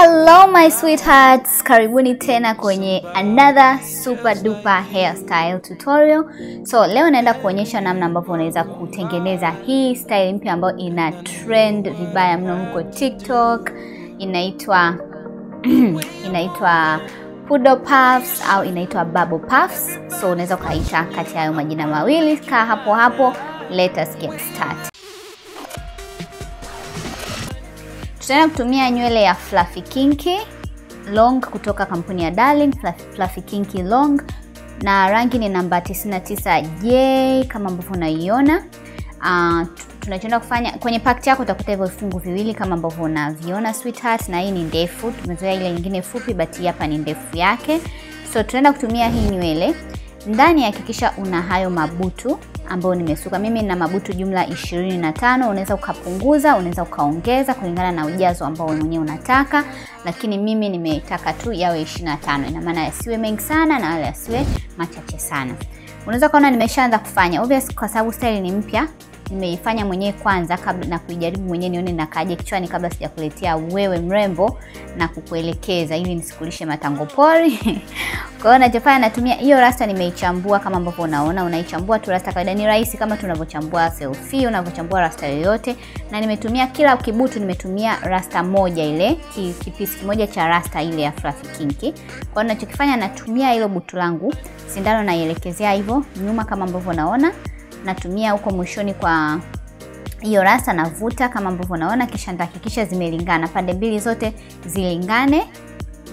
Hello my sweethearts, karibuni tena kwenye another super duper hairstyle tutorial. So leo naenda kuonyesha namna ambavyo unaweza kutengeneza hii style mpya ambayo ina trend vibaya mno huko TikTok. Inaitwa poodle puffs au inaitwa bubble puffs. So unaweza kuita kati ya hayo majina mawili. Kaa hapo, let us get started. Tutaenda kutumia nywele ya Fluffy Kinky Long kutoka kampuni ya Darling, Fluffy Kinky Long, na rangi ni namba 99J kama ambavyo unaiona. Tunachoenda kufanya kwenye pack yako utakuta hivyo vifungu viwili kama ambavyo unaviona sweetheart, na hii ni ndefu. Tumezoea ile nyingine fupi, but hapa ni ndefu yake. So tunaenda kutumia hii nywele. Ndani hakikisha una hayo mabutu ambayo nimesuka. Mimi nina mabutu jumla 25. Unaweza ukapunguza, unaweza ukaongeza kulingana na ujazo ambao wewe mwenyewe unataka, lakini mimi nimetaka tu yawe 25. Ina maana yasiwe mengi sana na wala yasiwe machache sana. Unaweza kuona nimeshaanza kufanya. Obviously kwa sababu style ni mpya, nimeifanya mwenyewe kwanza kabla na kuijaribu mwenyewe nione nakaje kichwani kabla sijakuletea wewe mrembo na kukuelekeza ili nisikulishe matango pori. Kwa hiyo nachofanya natumia hiyo rasta, nimeichambua kama ambavyo unaona. Unaichambua tu rasta kawaida, ni rahisi kama tunavyochambua selfie, unavyochambua rasta yoyote. Na nimetumia kila kibutu, nimetumia rasta moja, ile kipisi kimoja cha rasta ile ya Fluffy Kinky. Kwa hiyo ninachokifanya natumia hilo butu langu, sindano naielekezea hivyo nyuma kama ambavyo unaona. Natumia huko mwishoni kwa hiyo rasta, navuta kama ambavyo unaona, kisha nitahakikisha zimelingana, pande mbili zote zilingane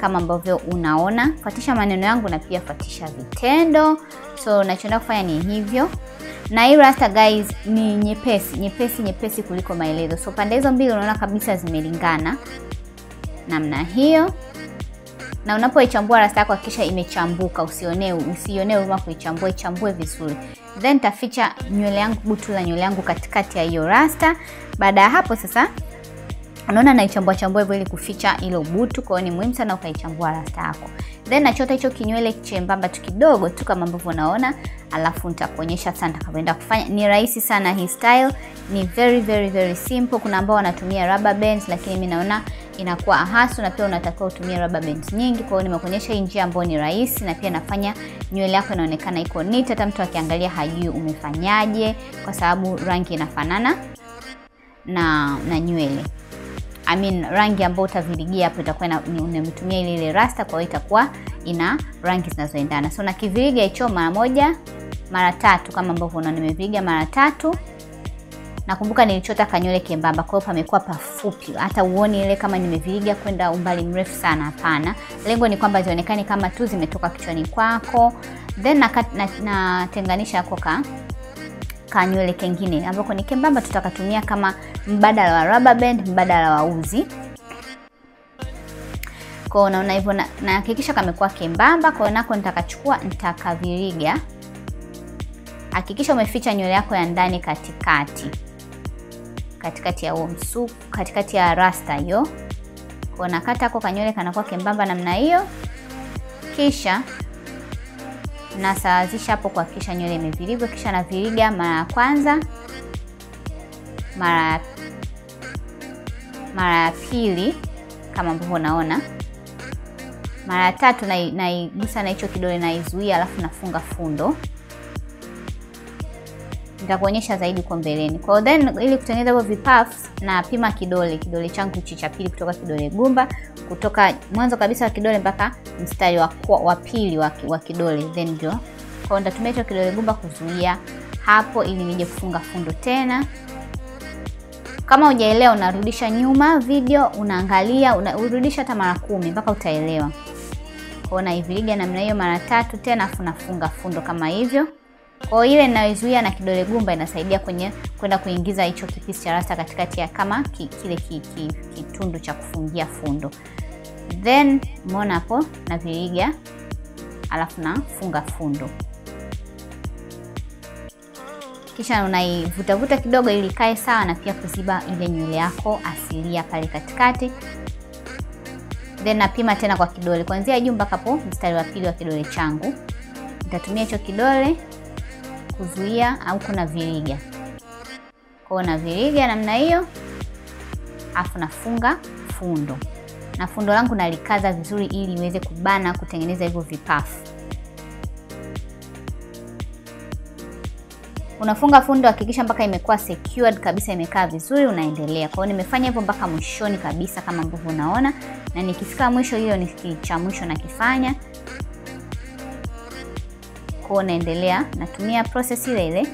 kama ambavyo unaona. Fuatisha maneno yangu na pia fuatisha vitendo. So nachoenda kufanya ni hivyo. Na hii rasta guys ni nyepesi kuliko maelezo. So pande hizo mbili unaona kabisa zimelingana namna hiyo. Na unapoichambua rasta yako hakikisha imechambuka, usione huruma kuichambua, ichambue vizuri. Then taficha nywele yangu, butu la nywele yangu katikati ya hiyo rasta. Baada ya hapo sasa unaona naichambua hivyo ili kuficha hilo butu. Kwa hiyo ni muhimu sana ukaichambua rasta yako. Then nachota hicho kinywele chembamba tu kidogo tu kama ambavyo unaona, alafu nitakuonyesha sasa nitakavyoenda kufanya. Ni rahisi sana hii style, ni very simple. Kuna ambao wanatumia rubber bands, lakini mimi naona inakuwa hasu na pia unatakiwa utumie rubber bands nyingi. Kwa hiyo nimekuonyesha hii njia ambayo ni rahisi na pia nafanya nywele yako inaonekana iko neat, hata mtu akiangalia hajui umefanyaje kwa sababu rangi inafanana na nywele. Rangi ambayo utavirigia hapo itakuwa unatumia ile rasta, kwa hiyo itakuwa ina rangi zinazoendana. So nakiviriga hicho mara moja, mara tatu kama ambavyo unaona nimeviriga mara tatu. Nakumbuka nilichota kanywele kembamba, kwa hiyo pamekuwa pafupi. Hata uone ile kama nimeviriga kwenda umbali mrefu sana, hapana. Lengo ni kwamba zionekane kama tu zimetoka kichwani kwako. Then natenganisha hapo kanywele kengine ambako ni kembamba, tutakatumia kama mbadala wa rubber band, mbadala wa uzi. Kwa hiyo unaona hivyo, na hakikisha kamekuwa kembamba. Kwa hiyo nako nitakachukua, nitakaviriga. Hakikisha umeficha nywele yako ya ndani katikati ya huo msuku, katikati ya rasta hiyo. Kwa hiyo nakata hapo kanywele kanakuwa kembamba namna hiyo. Kisha nasawazisha hapo kuhakikisha nywele imevirigwa. Kisha naviriga mara ya kwanza, mara ya pili kama ambavyo unaona, mara ya tatu naigusa na hicho kidole, naizuia, alafu nafunga fundo. Nitakuonyesha zaidi kwa mbeleni. Kwa hiyo then ili kutengeneza hizo vipuffs na pima kidole changu cha pili kutoka kidole gumba, kutoka mwanzo kabisa wa kidole mpaka mstari wa pili wa kidole, then ndio. Kwa hiyo nitatumia hicho kidole gumba kuzuia hapo ili nije kufunga fundo tena. Kama hujaelewa unarudisha nyuma video, unaangalia, urudisha hata mara 10 mpaka utaelewa. Kwa hiyo naiviriga namna hiyo mara tatu tena, afu nafunga fundo kama hivyo. Kwa hiyo ile ninayozuia na kidole gumba inasaidia kwenda kuingiza hicho kipisi cha rasta katikati ya kama kile kitundu cha kufungia fundo. Then umeona hapo naviriga, alafu nafunga fundo. Kisha unaivuta kidogo ili kae sawa na pia kuziba ile nywele yako asilia pale katikati. Then napima tena kwa kidole kuanzia juu mpaka hapo mstari wa pili wa kidole changu. Nitatumia hicho kidole kuzuia au kuna viriga. Kwa hiyo na viriga namna hiyo, afu nafunga fundo. na fundo langu nalikaza vizuri ili iweze kubana kutengeneza hivyo vipafu. Unafunga fundo, hakikisha mpaka imekuwa secured kabisa, imekaa vizuri, unaendelea. Kwa hiyo nimefanya hivyo mpaka mwishoni kabisa kama ambavyo unaona, na nikifika mwisho hiyo ni cha mwisho nakifanya. Kwa naendelea, natumia process ile ile.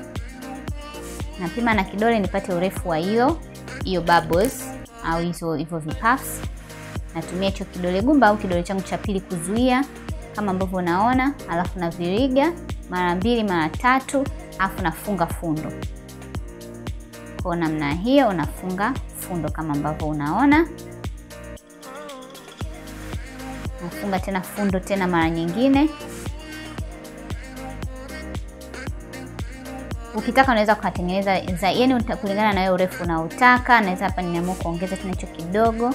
Napima na kidole nipate urefu wa hiyo bubbles au hivyo vipuffs. Natumia hicho kidole gumba au kidole changu cha pili kuzuia kama ambavyo unaona, alafu na viriga mara 2 mara 3, alafu nafunga fundo. Kwa namna hiyo unafunga fundo kama ambavyo unaona. Nafunga tena fundo tena mara nyingine. Ukitaka unaweza kutengeneza yani kulingana na wewe urefu unaotaka. Naweza hapa nimeamua kuongeza tena hicho kidogo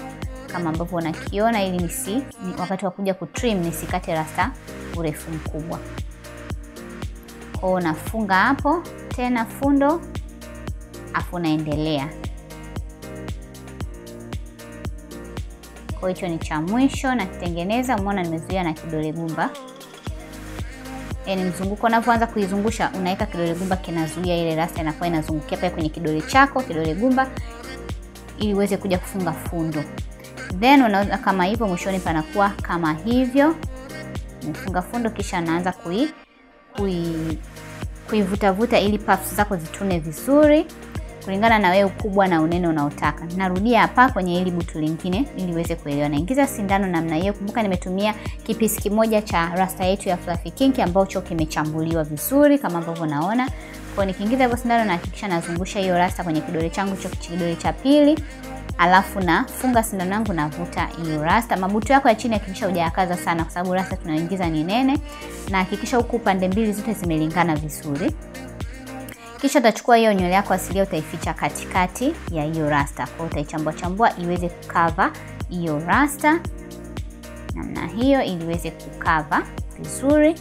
kama ambavyo unakiona, ili wakati wa kuja kutrim nisikate rasta urefu mkubwa. Kwa nafunga hapo tena fundo, afu naendelea. Kwa hicho ni cha mwisho na kitengeneza. Umeona nimezuia na kidole gumba. Yaani mzunguko unapoanza kuizungusha unaweka kidole gumba kinazuia ile rasta inakuwa inazungukia pale kwenye kidole chako, kidole gumba, ili uweze kuja kufunga fundo. Then unaona kama hivyo, mwishoni panakuwa kama hivyo. Nifunga fundo kisha naanza kuivuta ili puffs zako zitune vizuri kulingana na wewe ukubwa na unene unaotaka. Narudia hapa kwenye hili butu lingine ili uweze kuelewa. Naingiza sindano namna hiyo. Kumbuka nimetumia kipisi kimoja cha rasta yetu ya Fluffy Kinky ambacho kimechambuliwa vizuri kama ambavyo unaona. Kwa nikiingiza hiyo sindano nahakikisha nazungusha hiyo rasta kwenye kidole changu kidole cha pili. Alafu nafunga sindano yangu navuta hiyo rasta. Mabutu yako ya chini hakikisha hujayakaza sana kwa sababu rasta tunaingiza ni nene, na hakikisha huku pande mbili zote zimelingana vizuri. Kisha utachukua hiyo nywele yako asilia utaificha katikati ya hiyo rasta. Kwa utaichambua iweze kukava hiyo rasta namna hiyo, ili iweze kukava vizuri.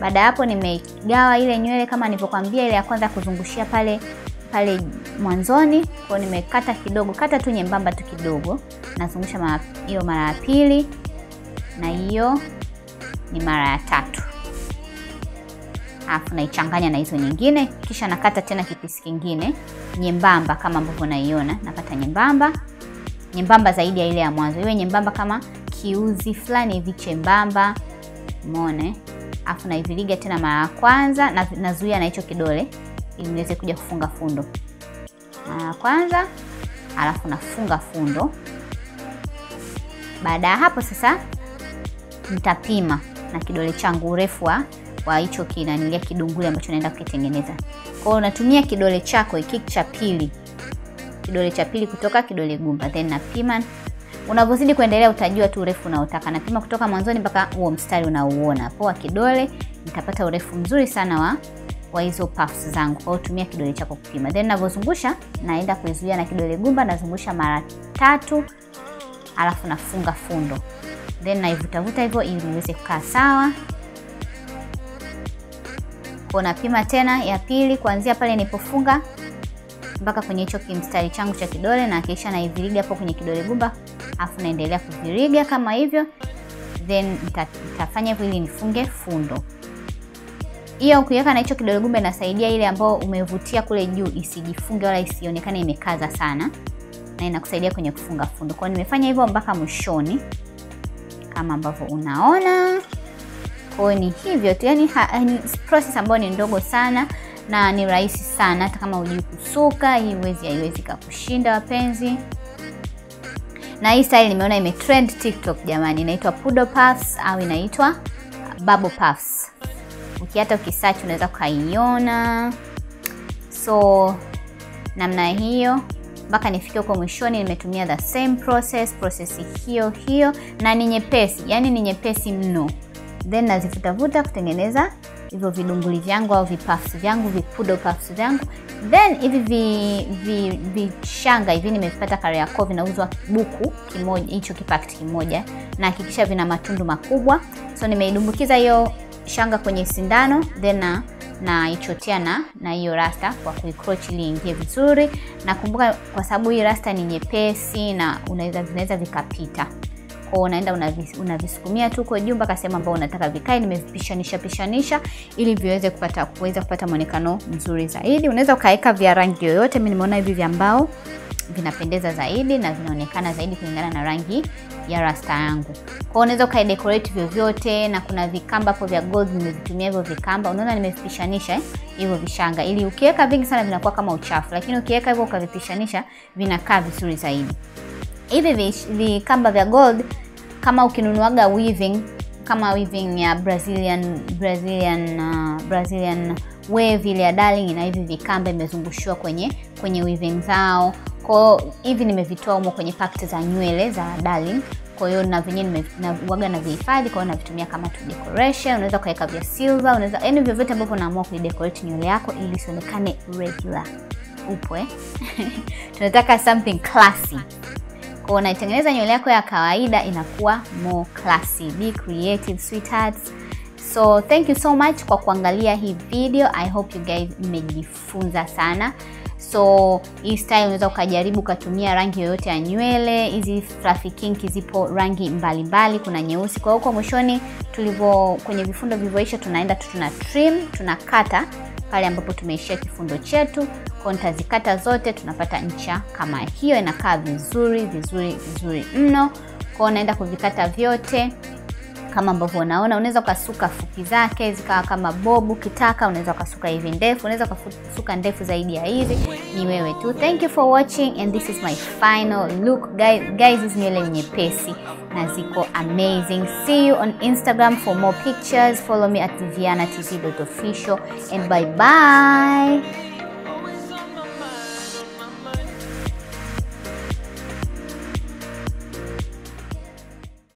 Baada hapo nimegawa ile nywele kama nilivyokuambia, ile ya kwanza kuzungushia pale mwanzoni. Kwa nimekata kidogo, kata tu nyembamba tu kidogo. Nazungusha hiyo mara ya pili, na hiyo ni mara ya 3. Alafu naichanganya na hizo nyingine, kisha nakata tena kipisi kingine nyembamba kama ambavyo unaiona. Nakata nyembamba zaidi ya ile ya mwanzo. Iwe nyembamba kama kiuzi fulani hivi chembamba. Umeona? Alafu naiviliga tena mara ya kwanza na nazuia na hicho kidole ili niweze kuja kufunga fundo. Mara ya kwanza, alafu nafunga fundo. Baada ya hapo sasa nitapima na kidole changu urefu wa hicho kinanilia kidunguli ambacho naenda kukitengeneza. Kwa hiyo unatumia kidole chako hiki cha pili. Kidole cha pili kutoka kidole gumba, then napima. Unavozidi kuendelea utajua tu urefu unaotaka. Napima kutoka mwanzoni mpaka huo mstari unaouona hapo wa kidole, nitapata urefu mzuri sana wa hizo puffs zangu. Kwa hiyo tumia kidole chako kupima. Then ninavozungusha naenda kuizuia na kidole gumba, nazungusha mara 3, alafu nafunga fundo. Then naivuta hivyo ili iweze kukaa sawa. Kwa napima tena ya pili kuanzia pale nilipofunga mpaka kwenye hicho kimstari changu cha kidole, na kisha naiviriga hapo kwenye kidole gumba, afu naendelea kuviriga kama hivyo. Then nitafanya hivyo ili nifunge fundo. Hiyo ukiweka na hicho kidole gumba inasaidia ile ambayo umevutia kule juu isijifunge wala isionekane imekaza sana, na inakusaidia kwenye kufunga fundo. Kwa nimefanya hivyo mpaka mwishoni kama ambavyo unaona. Kwa ni hivyo tu, yani process ambayo ni ndogo sana na ni rahisi sana. Hata kama hujui kusuka, haiwezi kukushinda wapenzi. Na hii style nimeona imetrend TikTok jamani. Inaitwa poodle puffs au inaitwa bubble puffs. Hata ukisearch unaweza kuiona. So namna hiyo mpaka nifike huko mwishoni nimetumia the same process hiyo na ni nyepesi, yani ni nyepesi mno. Then nazivuta kutengeneza hivyo vidunguli vyangu au vipuffs vyangu, vipoodle puffs vyangu. Then hivi vishanga hivi nimevipata Kariakoo, vinauzwa buku kimoja, hicho kipaketi kimoja, na hakikisha vina matundu makubwa. So nimeidumbukiza hiyo shanga kwenye sindano, then na ichotea na hiyo rasta kwa kuicroch ili ingie vizuri. Na kumbuka kwa sababu hii rasta ni nyepesi na zinaweza vikapita. Kwa unaenda unavisukumia tu kwa juu mpaka sehemu ambapo unataka vikae. Nimevishanisha ili viweze kupata muonekano mzuri zaidi. Unaweza ukaweka vya rangi yoyote. Mimi nimeona hivi vya mbao vinapendeza zaidi na vinaonekana zaidi kulingana na rangi ya rasta yangu. Kwa unaweza ukaidecorate vyovyote, na kuna vikamba hapo vya gold nimevitumia hivyo vikamba. Unaona nimevishanisha hivyo vishanga ili ukiweka vingi sana vinakuwa kama uchafu, lakini ukiweka hivyo ukavipishanisha vinakaa vizuri zaidi. Hivi vikamba vya gold kama ukinunuaga weaving, kama weaving ya Brazilian wave ile ya Darling, na hivi vikamba imezungushiwa kwenye weaving zao. Kwa hivi nimevitoa humo kwenye packet za nywele za Darling. Kwa hiyo na vyenyewe huaga na vihifadhi, kwa hiyo navitumia kama tu decoration. Unaweza kuweka vya silver, unaweza yani vyovyote ambavyo unaamua kuidecorate nywele yako ili isionekane regular. Tunataka something classy. Kwa unaitengeneza nywele yako ya kawaida inakuwa more classy. Be creative, sweethearts. So thank you so much kwa kuangalia hii video. I hope you guys mmejifunza sana. So hii style unaweza ukajaribu kutumia rangi yoyote ya nywele. Hizi fluffy kinky zipo rangi mbalimbali, kuna nyeusi. Kwa huko mwishoni kwenye vifundo vilivyoisha tunaenda tuna trim, tunakata pale ambapo tumeishia kifundo chetu. Kwa nitazikata zote, tunapata ncha kama hiyo, inakaa vizuri mno. Kwa naenda kuvikata vyote kama ambavyo unaona. Unaweza ukasuka fupi zake zikawa kama bobu kitaka, unaweza ukasuka hivi ndefu, unaweza kusuka ndefu zaidi ya hizi, ni wewe tu. Thank you for watching and this is my final look guys. Hizi nywele nyepesi na ziko amazing. See you on Instagram for more pictures. Follow me at vivianatz.official and bye bye.